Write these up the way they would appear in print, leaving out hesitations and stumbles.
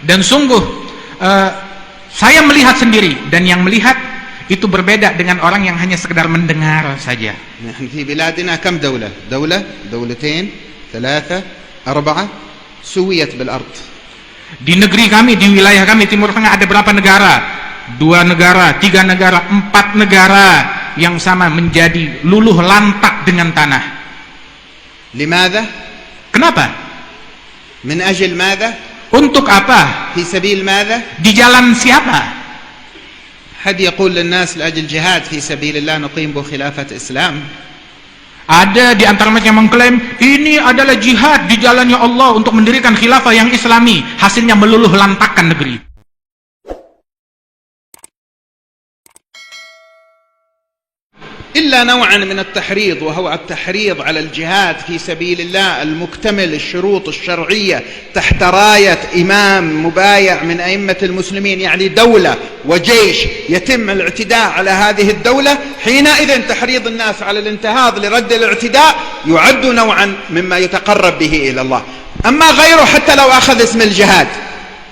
Dan sungguh saya melihat sendiri, dan yang melihat itu berbeda dengan orang yang hanya sekedar mendengar saja. نحن في بلادنا كم دولة؟ دولتين ثلاثة أربعة سويت بالأرض. Di negeri kami, di wilayah kami Timur Tengah ada berapa negara? 2 negara, 3 negara, 4 negara yang sama menjadi luluh lantak dengan tanah. لماذا؟ Kenapa? من أجل ماذا؟ Untuk apa? في سبيل ماذا؟ Di jalan siapa? حد يقول للناس لأجل جهاد في سبيل الله نقيم به خلافة إسلام. Ada di antara mereka yang mengklaim ini adalah jihad di jalannya Allah untuk mendirikan khilafah yang islami, hasilnya meluluh lantakkan negeri. إلا نوعا من التحريض، وهو التحريض على الجهاد في سبيل الله المكتمل الشروط الشرعية تحت راية إمام مبايع من أئمة المسلمين، يعني دولة وجيش يتم الاعتداء على هذه الدولة، حينئذ تحريض الناس على الانتهاض لرد الاعتداء يعد نوعا مما يتقرب به إلى الله. أما غيره حتى لو أخذ اسم الجهاد،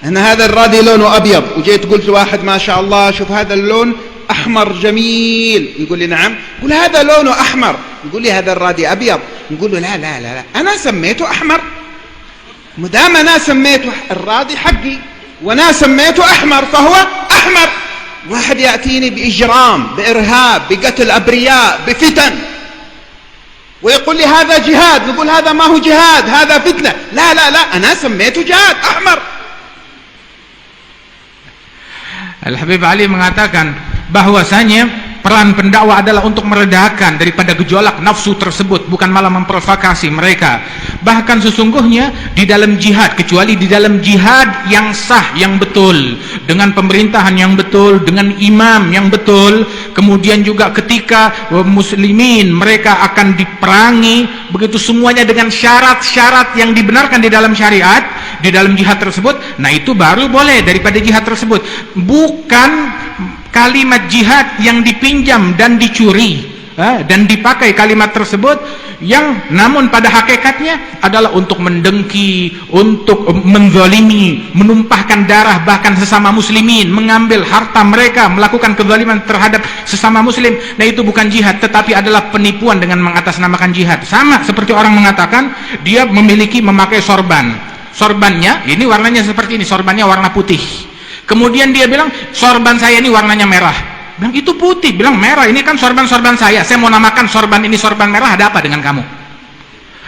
أن هذا الرادي لونه أبيض، وجيت قلت لواحد ما شاء الله شوف هذا اللون أحمر جميل، يقول لي نعم، يقول هذا لونه أحمر، يقول لي هذا الرادي أبيض، نقول له لا لا لا, لا. أنا سميته أحمر، مدام أنا سميته الرادي حقي وأنا سميته أحمر فهو أحمر. واحد يأتيني بإجرام، بإرهاب، بقتل أبرياء، بفتن، ويقول لي هذا جهاد، نقول هذا ما هو جهاد، هذا فتنة. لا لا لا، أنا سميته جهاد أحمر. Al-Habib Ali mengatakan bahwasanya peran pendakwah adalah untuk meredakan daripada gejolak nafsu tersebut, bukan malah memprovokasi mereka. Bahkan sesungguhnya di dalam jihad, kecuali di dalam jihad yang sah, yang betul, dengan pemerintahan yang betul, dengan imam yang betul, kemudian juga ketika muslimin mereka akan diperangi, begitu semuanya dengan syarat-syarat yang dibenarkan di dalam syariat, di dalam jihad tersebut, nah itu baru boleh daripada jihad tersebut. Bukan kalimat jihad yang dipinjam dan dicuri dan dipakai kalimat tersebut yang namun pada hakikatnya adalah untuk mendengki, untuk menzalimi, menumpahkan darah bahkan sesama muslimin, mengambil harta mereka, melakukan kezaliman terhadap sesama muslim. Nah itu bukan jihad, tetapi adalah penipuan dengan mengatasnamakan jihad. Sama seperti orang mengatakan dia memakai sorban, sorbannya ini warnanya seperti ini, sorbannya warna putih. Kemudian dia bilang sorban saya ini warnanya merah. Bilang itu putih, bilang merah, ini kan sorban-sorban saya mau namakan sorban ini sorban merah, ada apa dengan kamu?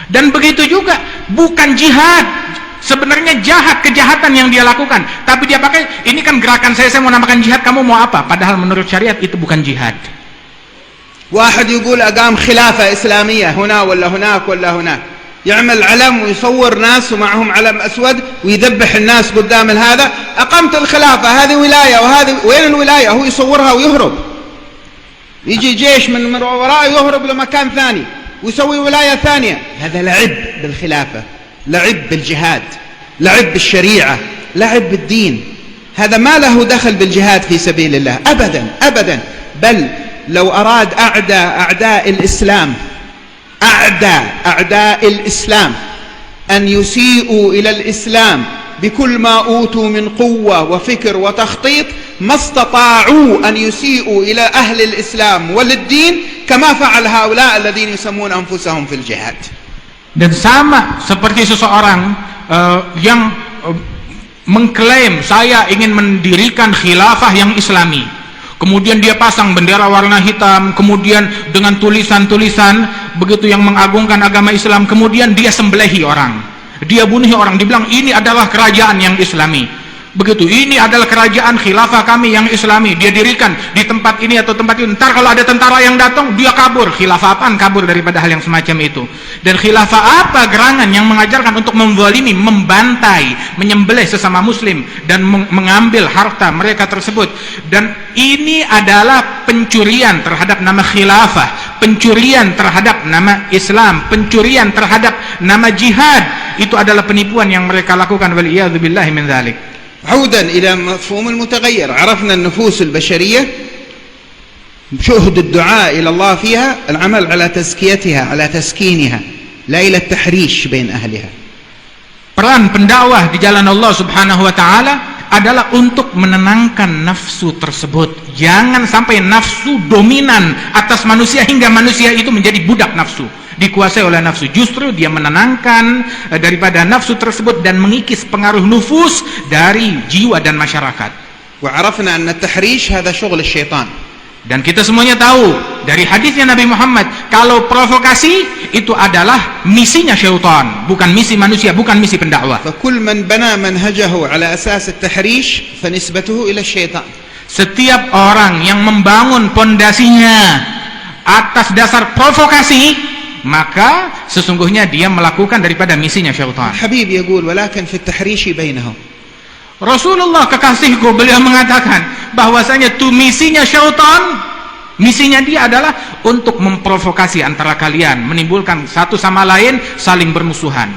Dan begitu juga bukan jihad, sebenarnya jahat, kejahatan yang dia lakukan, tapi dia pakai ini kan gerakan saya mau namakan jihad, kamu mau apa? Padahal menurut syariat itu bukan jihad. واحد يقول أقام خلافة إسلامية هنا ولا هناك ولا هناك، يعمل علم ويصور ناس ومعهم علم أسود ويذبح الناس قدام هذا، أقمت الخلافة هذه ولاية وهذه، وين الولاية؟ هو يصورها ويهرب، يجي جيش من وراء يهرب لمكان ثاني ويسوي ولاية ثانية. هذا لعب بالخلافة، لعب بالجهاد، لعب بالشريعة، لعب بالدين. هذا ما له دخل بالجهاد في سبيل الله أبدا أبدا. بل لو أراد أعداء الإسلام، أعداء الإسلام أن يسيئوا إلى الإسلام بكل ما أوتوا من قوة وفكر وتخطيط، ما استطاعوا أن يسيئوا إلى أهل الإسلام وللدين كما فعل هؤلاء الذين يسمون أنفسهم في الجهاد. Dan sama seperti seseorang yang mengklaim saya ingin mendirikan khilafah yang islami, kemudian dia pasang bendera warna hitam, kemudian dengan tulisan-tulisan begitu yang mengagungkan agama Islam, kemudian dia sembelihi orang, dia bunuhi orang, dibilang ini adalah kerajaan yang islami. Begitu, ini adalah kerajaan khilafah kami yang islami, dia dirikan di tempat ini atau tempat itu. Ntar kalau ada tentara yang datang, dia kabur. Khilafah apaan kabur daripada hal yang semacam itu? Dan khilafah apa gerangan yang mengajarkan untuk menzalimi, membantai, menyembelih sesama muslim dan mengambil harta mereka tersebut. Dan ini adalah pencurian terhadap nama khilafah, pencurian terhadap nama Islam, pencurian terhadap nama jihad. Itu adalah penipuan yang mereka lakukan. Waliyadzubillahi min dzalik. عودا إلى مفهوم المتغير، عرفنا النفوس البشرية شهد الدعاء إلى الله فيها العمل على تزكيتها، على تسكينها، لا إلى التحريش بين أهلها. peran pendakwah di jalan Allah Subhanahu wa taala adalah untuk menenangkan nafsu tersebut. Jangan sampai nafsu dominan atas manusia hingga manusia itu menjadi budak nafsu, dikuasai oleh nafsu. Justru dia menenangkan daripada nafsu tersebut dan mengikis pengaruh nufus dari jiwa dan masyarakat. وعرفنا أن التحريش هذا شغل الشيطان. Dan kita semuanya tahu dari hadisnya Nabi Muhammad, kalau provokasi itu adalah misinya syaitan, bukan misi manusia, bukan misi pendakwah. فكل من بنى منهجه على أساس التحريش فنسبته إلى الشيطان. Setiap orang yang membangun pondasinya atas dasar provokasi, maka sesungguhnya dia melakukan daripada misinya syaitan. حبيب يقول ولكن في التحريش بينهم. Rasulullah kekasihku, beliau mengatakan bahwasanya itu misinya syaitan, misinya dia adalah untuk memprovokasi antara kalian, menimbulkan satu sama lain saling bermusuhan.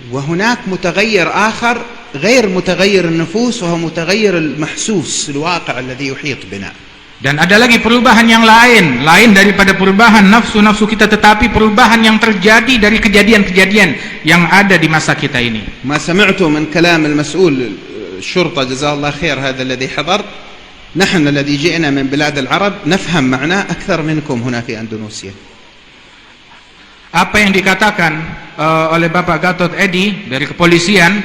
وهناك متغير آخر غير متغير النفوس وهو متغير المحسوس الواقع الذي يحيط بنا. Dan ada lagi perubahan yang lain daripada perubahan nafsu-nafsu kita, tetapi perubahan yang terjadi dari kejadian-kejadian yang ada di masa kita ini. ما سمعته من كلام المسؤول الشرطة جزاه الله خير هذا الذي حضر، نحن الذي جئنا من بلاد العرب نفهم معناه أكثر منكم هنا في أندونيسيا. Apa yang dikatakan oleh Bapak Gatot Edi dari kepolisian,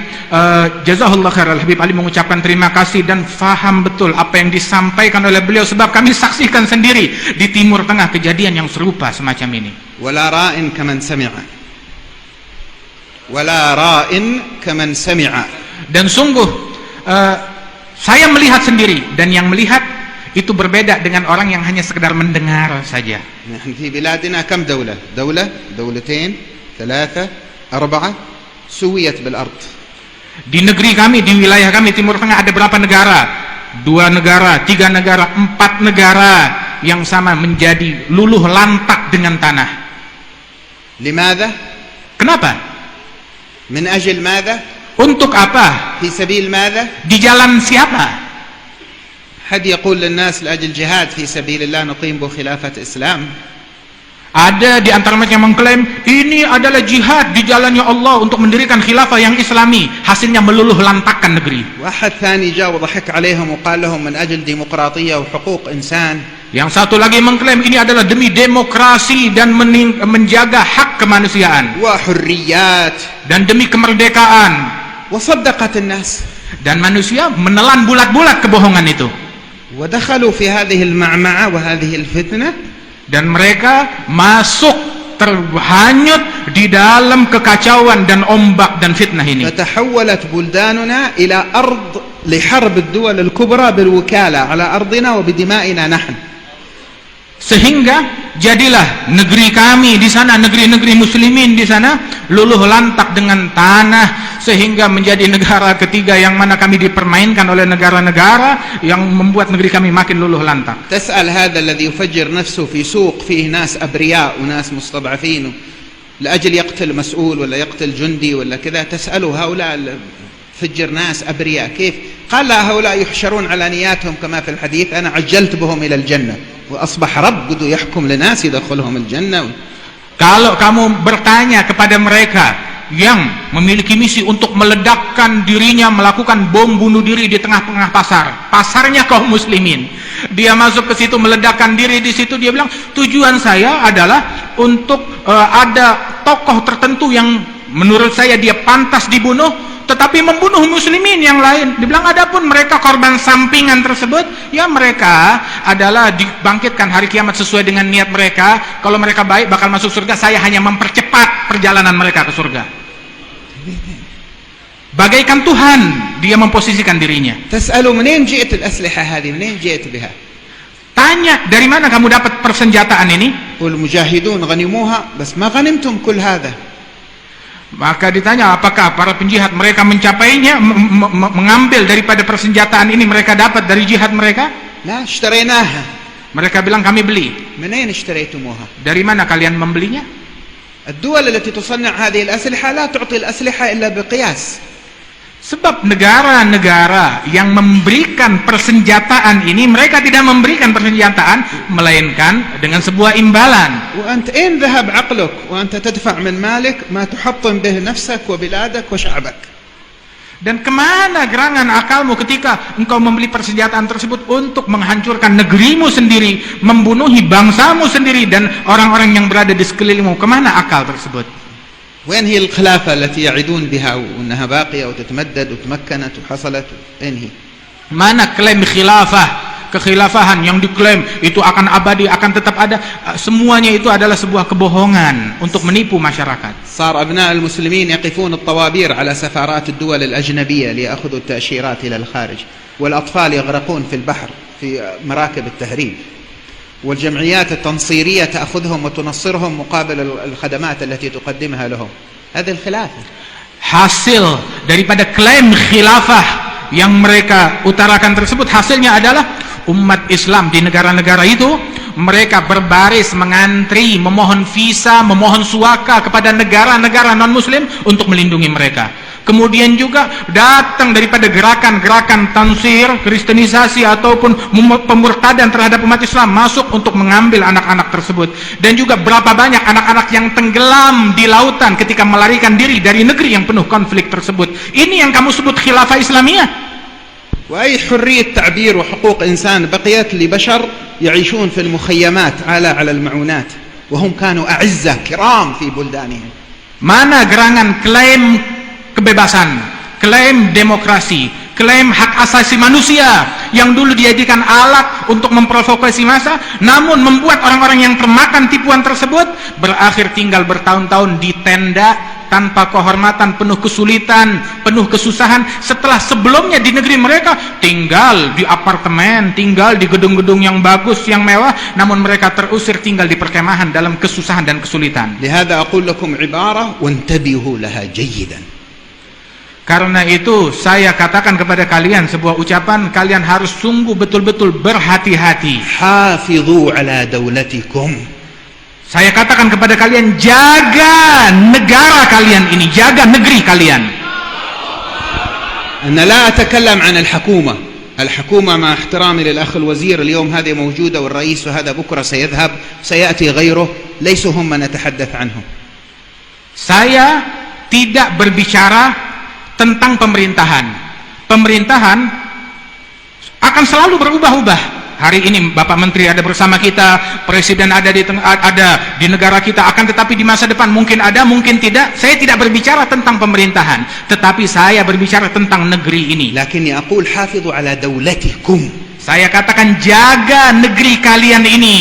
jazahullah khair, Al-Habib Ali mengucapkan terima kasih dan faham betul apa yang disampaikan oleh beliau, sebab kami saksikan sendiri di Timur Tengah kejadian yang serupa semacam ini. ولا راء كمن سمع ولا راء كمن سمع. Dan sungguh saya melihat sendiri, dan yang melihat itu berbeda dengan orang yang hanya sekedar mendengar saja. نحن في بلادنا كم دولة؟ دولتين ثلاثة أربعة سويت بالأرض. Di negeri kami, di wilayah kami Timur Tengah ada berapa negara? 2 negara, 3 negara, 4 negara yang sama menjadi luluh lantak dengan tanah. لماذا؟ Kenapa? من أجل ماذا؟ Untuk apa? في سبيل ماذا؟ Di jalan siapa? حد يقول للناس لأجل جهاد في سبيل الله نقيم بخلافة إسلام. Ada di antara mereka yang mengklaim ini adalah jihad di jalannya Allah untuk mendirikan khilafah yang islami, hasilnya meluluh lantakkan negeri. واحد ثاني جاء وضحك عليهم وقال لهم من أجل ديمقراطية وحقوق إنسان. Yang satu lagi mengklaim ini adalah demi demokrasi dan menjaga hak kemanusiaan وحريات dan demi kemerdekaan. وصدقت الناس. Dan manusia menelan bulat-bulat kebohongan itu. ودخلوا في هذه المعمعة وهذه الفتنة. Dan mereka masuk terhanyut di dalam kekacauan dan ombak dan fitnah ini. فتحولت بلداننا إلى أرض لحرب الدول الكبرى بالوكالة على أرضنا وبدمائنا نحن. Sehingga jadilah negeri kami di sana, negeri-negeri muslimin di sana luluh lantak dengan tanah, sehingga menjadi negara ketiga yang mana kami dipermainkan oleh negara-negara yang membuat negeri kami makin luluh lantak. تسأل هذا الذي يفجر نفسه في سوق فيه ناس أبرياء وناس مستضعفين لأجل يقتل مسؤول ولا يقتل جندي ولا كذا، تسأله هؤلاء فجر ناس أبرياء كيف؟ قال لا، هؤلاء يحشرون على نياتهم كما في الحديث، أنا عجلت بهم إلى الجنة وأصبح رب قد يحكم لناس يدخلهم الجنة. Kalau kamu bertanya kepada mereka yang memiliki misi untuk meledakkan dirinya, melakukan bom bunuh diri di tengah-tengah pasarnya kaum muslimin, dia masuk ke situ meledakkan diri di situ, dia bilang tujuan saya adalah untuk ada tokoh tertentu yang menurut saya dia pantas dibunuh, tetapi membunuh muslimin yang lain. Dibilang adapun mereka korban sampingan tersebut, ya mereka adalah dibangkitkan hari kiamat sesuai dengan niat mereka. Kalau mereka baik bakal masuk surga, saya hanya mempercepat perjalanan mereka ke surga. Bagaikan Tuhan dia memposisikan dirinya. تسألوا منين جئت الأسلحة هذه؟ منين جئت بها؟ Tanya, dari mana kamu dapat persenjataan ini? والمجاهدون غنموها بس ما غنمتم كل هذا. Maka ditanya, apakah para penjihad mereka mencapainya, mengambil daripada persenjataan ini mereka dapat dari jihad mereka? لا اشتريناها. Mereka bilang kami beli. منين اشتريتموها؟ Dari mana kalian membelinya? الدول التي تصنع هذه الأسلحة لا تعطي الأسلحة إلا بقياس. Sebab negara-negara yang memberikan persenjataan ini, mereka tidak memberikan persenjataan melainkan dengan sebuah imbalan. وأنت أين ذهب عقلك وأنت تدفع من مالك ما تحطم به نفسك وبلادك وشعبك. Dan kemana gerangan akalmu ketika engkau membeli persenjataan tersebut untuk menghancurkan negerimu sendiri, membunuhi bangsamu sendiri dan orang-orang yang berada di sekelilingmu? Kemana akal tersebut? وين هي الخلافة التي يعدون بها وأنها باقية وتتمدد وتمكنت وحصلت؟ أين هي؟ Mana klaim khilafah, kekhilafahan yang diklaim itu akan abadi, akan tetap ada? Semuanya itu adalah sebuah kebohongan untuk menipu masyarakat. صار أبناء المسلمين يقفون الطوابير على سفارات الدول الأجنبية ليأخذوا التأشيرات إلى الخارج، والأطفال يغرقون في البحر في مراكب التهريب، والجمعيات التنصيرية تأخذهم وتنصرهم مقابل الخدمات التي تقدمها لهم. هذه الخلافة. Hasil daripada klaim khilafah yang mereka utarakan tersebut, hasilnya adalah umat Islam di negara-negara itu mereka berbaris mengantri, memohon visa, memohon suaka kepada negara-negara non-muslim untuk melindungi mereka. Kemudian juga datang daripada gerakan-gerakan tansir, kristenisasi ataupun pemurtadan terhadap umat Islam masuk untuk mengambil anak-anak tersebut. Dan juga berapa banyak anak-anak yang tenggelam di lautan ketika melarikan diri dari negeri yang penuh konflik tersebut. Ini yang kamu sebut khilafah Islamiyah. وأي حرية تعبير وحقوق إنسان بقيت لبشر يعيشون في المخيمات على المعونات وهم كانوا أعزة كرام في بلدانهم. Mana gerangan klaim kebebasan, klaim demokrasi, klaim hak asasi manusia yang dulu dijadikan alat untuk memprovokasi massa, namun membuat orang-orang yang termakan tipuan tersebut berakhir tinggal bertahun-tahun di tenda tanpa kehormatan, penuh kesulitan, penuh kesusahan, setelah sebelumnya di negeri mereka tinggal di apartemen, tinggal di gedung-gedung yang bagus, yang mewah, namun mereka terusir tinggal di perkemahan dalam kesusahan dan kesulitan. لهذا أقول لكم عبارة وانتبهوا لها جيدا. Karena itu saya katakan kepada kalian sebuah ucapan, kalian harus sungguh betul-betul berhati-hati. حافظوا على دولتكم. Saya katakan kepada kalian, jaga negara kalian ini, jaga negeri kalian. أنا لا أتكلم عن الحكومة مع احترامي للأخ الوزير اليوم هذه موجودة والرئيس وهذا بكرة سيذهب سيأتي غيره ليسوا هم من نتحدث عنهم. Saya tidak berbicara tentang pemerintahan. Pemerintahan akan selalu berubah-ubah. Hari ini Bapak Menteri ada bersama kita, Presiden ada di negara kita, akan tetapi di masa depan mungkin ada, mungkin tidak. Saya tidak berbicara tentang pemerintahan, tetapi saya berbicara tentang negeri ini. لكني أقول حافظوا على دولتكم. Saya katakan jaga negeri kalian ini.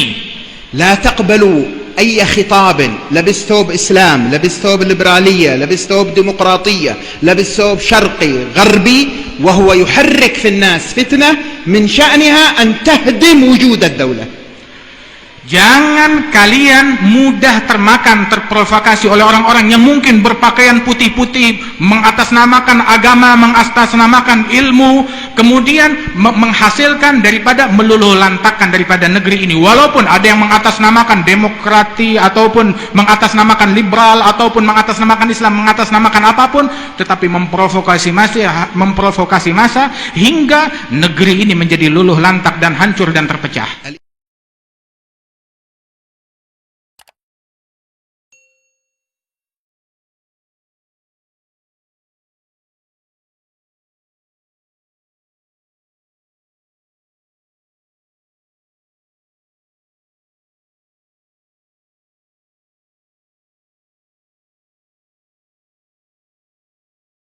لا تقبلوا أي خطاب لبس ثوب إسلام، لبس ثوب ليبرالية، لبس ثوب ديمقراطية، لبس ثوب شرقي غربي وهو يحرك في الناس فتنة من شأنها أن تهدم وجود الدولة. Jangan kalian mudah terprovokasi oleh orang-orang yang mungkin berpakaian putih-putih, mengatasnamakan agama, mengatasnamakan ilmu, kemudian menghasilkan daripada meluluh lantakkan daripada negeri ini. Walaupun ada yang mengatasnamakan demokrati ataupun mengatasnamakan liberal ataupun mengatasnamakan Islam, mengatasnamakan apapun, tetapi memprovokasi massa hingga negeri ini menjadi luluh lantak dan hancur dan terpecah.